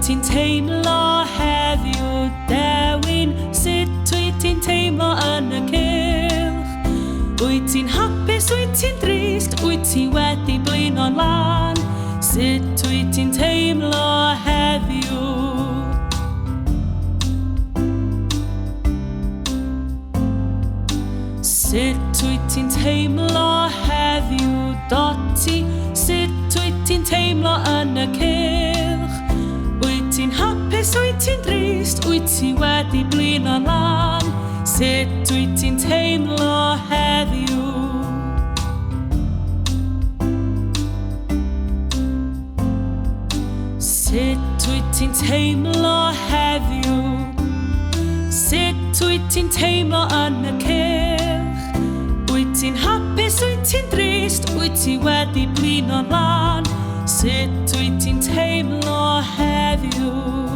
ti'n teimlo heddiw dewin? Sut wyt ti'n teimlo yn y cylch? Wyt ti'n hapus, wyt ti'n drist? Wyt ti wedi blino'n lan? Sut wyt ti'n teimlo heddiw? Sut wyt ti'n teimlo heddiw, Dotty? Sut wyt ti'n teimlo yn y cylch? Wyt ti'n hapus, wyt ti'n drist? Wyt ti wedi blino'n lan? Sut wyt ti'n teimlo heddiw? Sut wyt ti'n teimlo heddiw? Sut wyt ti'n teimlo yn y cylch? Wyt ti'n hapus, wyt ti'n drist? Wyt ti wedi blino'n lan? Sut wyt ti'n teimlo heddiw?